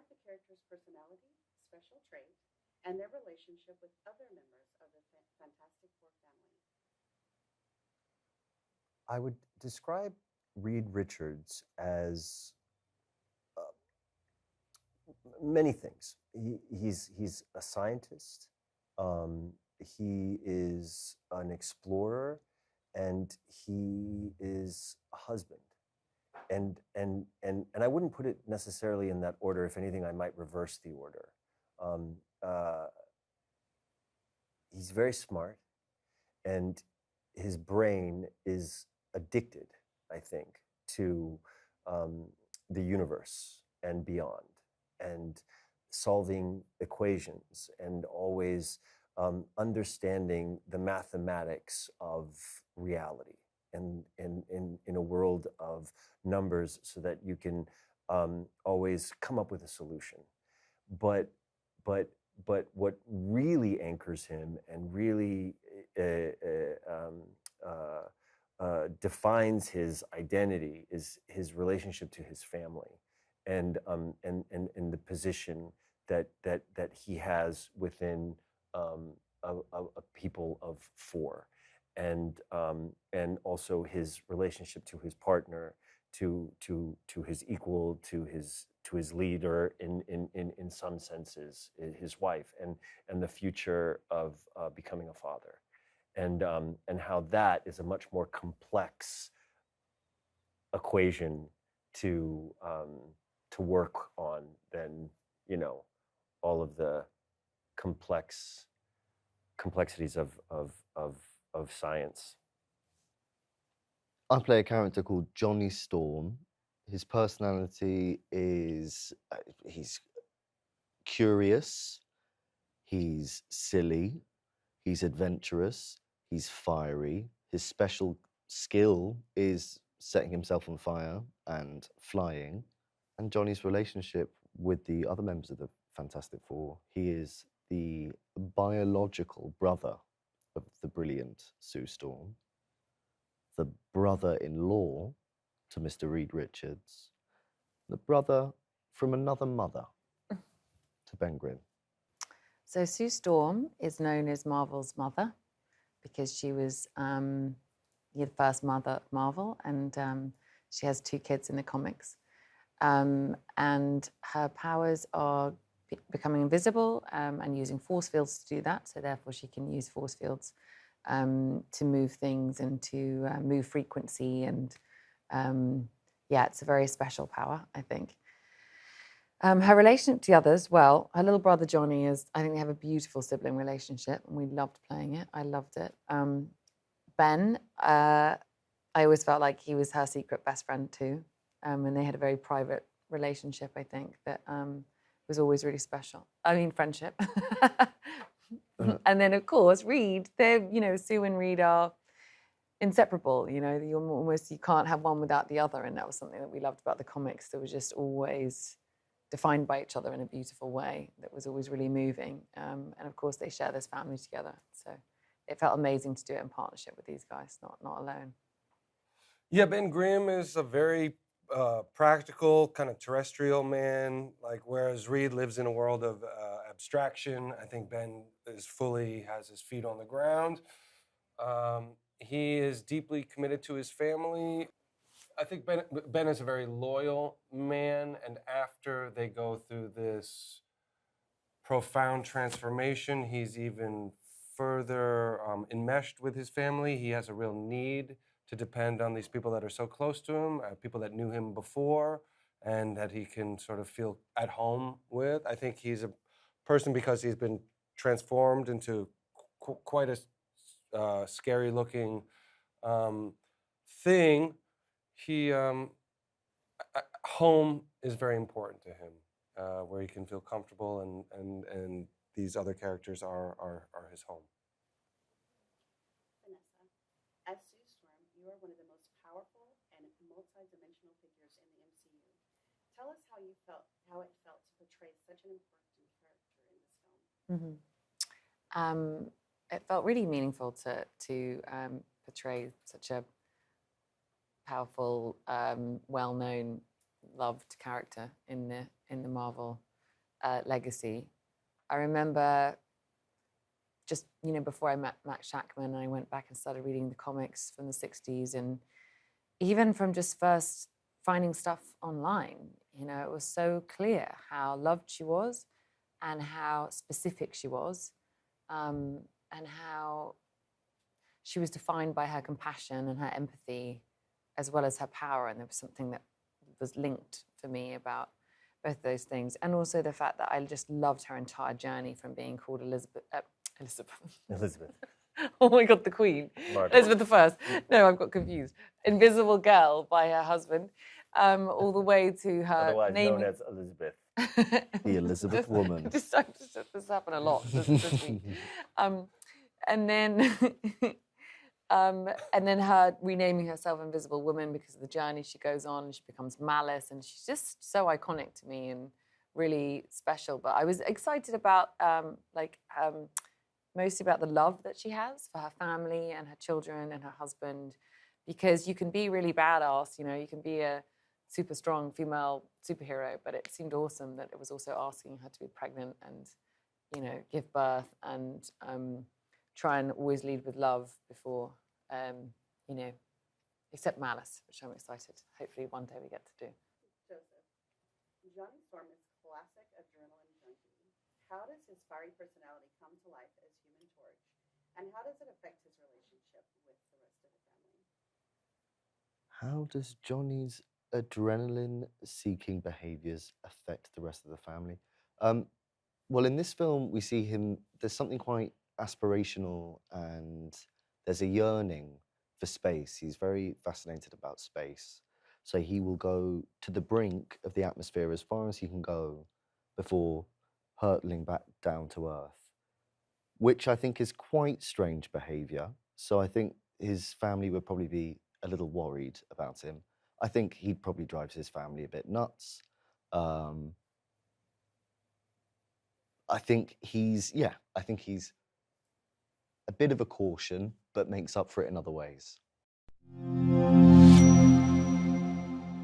describe the character's personality, special trait, and their relationship with other members of the Fantastic Four family. I would describe Reed Richards as many things. He's a scientist. He is an explorer, and he is a husband. And I wouldn't put it necessarily in that order. If anything, I might reverse the order. He's very smart, and his brain is addicted, I think, to the universe and beyond, and solving equations, and always understanding the mathematics of reality, and in a world of numbers, so that you can always come up with a solution. But what really anchors him and really defines his identity is his relationship to his family, and the position that he has within a people of four, and also his relationship to his partner, to his equal, to his leader, in some senses, his wife, and the future of becoming a father, and how that is a much more complex equation to work on than, you know, all of the complexities of science. I play a character called Johnny Storm. His personality is he's curious, he's silly, he's adventurous, he's fiery. His special skill is setting himself on fire and flying. And Johnny's relationship with the other members of the Fantastic Four, he is the biological brother of the brilliant Sue Storm, the brother-in-law to Mr. Reed Richards, the brother from another mother to Ben Grimm. So Sue Storm is known as Marvel's mother because she was the first mother of Marvel, and she has 2 kids in the comics. And her powers are becoming invisible and using force fields to do that. So therefore she can use force fields to move things and to move frequency. And yeah, it's a very special power, I think. Her relationship to the others, well, her little brother Johnny is, I think they have a beautiful sibling relationship, and we loved playing it. I loved it. Ben, I always felt like he was her secret best friend too. And they had a very private relationship, I think, that was always really special. I mean, friendship. And then, of course, Reed, they're, you know, Sue and Reed are inseparable. You know, you can't have one without the other. And that was something that we loved about the comics. That was just always defined by each other in a beautiful way that was always really moving. And of course, they share this family together. So it felt amazing to do it in partnership with these guys, not alone. Yeah, Ben Grimm is a very practical, kind of terrestrial man, like whereas Reed lives in a world of abstraction. I think Ben has his feet on the ground. He is deeply committed to his family. I think Ben is a very loyal man, and after they go through this profound transformation, he's even further enmeshed with his family. He has a real need to depend on these people that are so close to him, people that knew him before, and that he can sort of feel at home with. I think he's a person, because he's been transformed into quite a scary-looking thing. Home is very important to him, where he can feel comfortable, and these other characters are his home. Vanessa, as Sue Storm, you are one of the most powerful and multi-dimensional figures in the MCU. Tell us how it felt to portray such an important character in this film. Mm-hmm. It felt really meaningful to portray such a powerful, well-known, loved character in the Marvel legacy. I remember just, before I met Matt Shakman, I went back and started reading the comics from the 60s, and even from just first finding stuff online, it was so clear how loved she was and how specific she was, and how she was defined by her compassion and her empathy as well as her power. And there was something that was linked for me about both those things. And also the fact that I just loved her entire journey from being called Elizabeth. Oh my God, the Queen. Margaret. Elizabeth I. No, I've got confused. Invisible Girl by her husband, all the way to her Otherwise naming... known as Elizabeth. The Elizabeth woman. This happened a lot this week. And then her renaming herself Invisible Woman because of the journey she goes on, and she becomes Malice, and she's just so iconic to me and really special. But I was excited about mostly about the love that she has for her family and her children and her husband, because you can be really badass, you can be a super strong female superhero, but it seemed awesome that it was also asking her to be pregnant and, give birth and try and always lead with love before, except Malice, which I'm excited. Hopefully one day we get to do. Joseph, Johnny Storm is classic adrenaline junkie. How does his fiery personality come to life as Human Torch, and how does it affect his relationship with the rest of the family? How does Johnny's adrenaline-seeking behaviors affect the rest of the family? Well, in this film, we see him, there's something quite aspirational, and there's a yearning for space. He's very fascinated about space. So he will go to the brink of the atmosphere as far as he can go before hurtling back down to Earth, which I think is quite strange behavior. So I think his family would probably be a little worried about him. I think he probably drives his family a bit nuts. I think he's a bit of a caution, but makes up for it in other ways.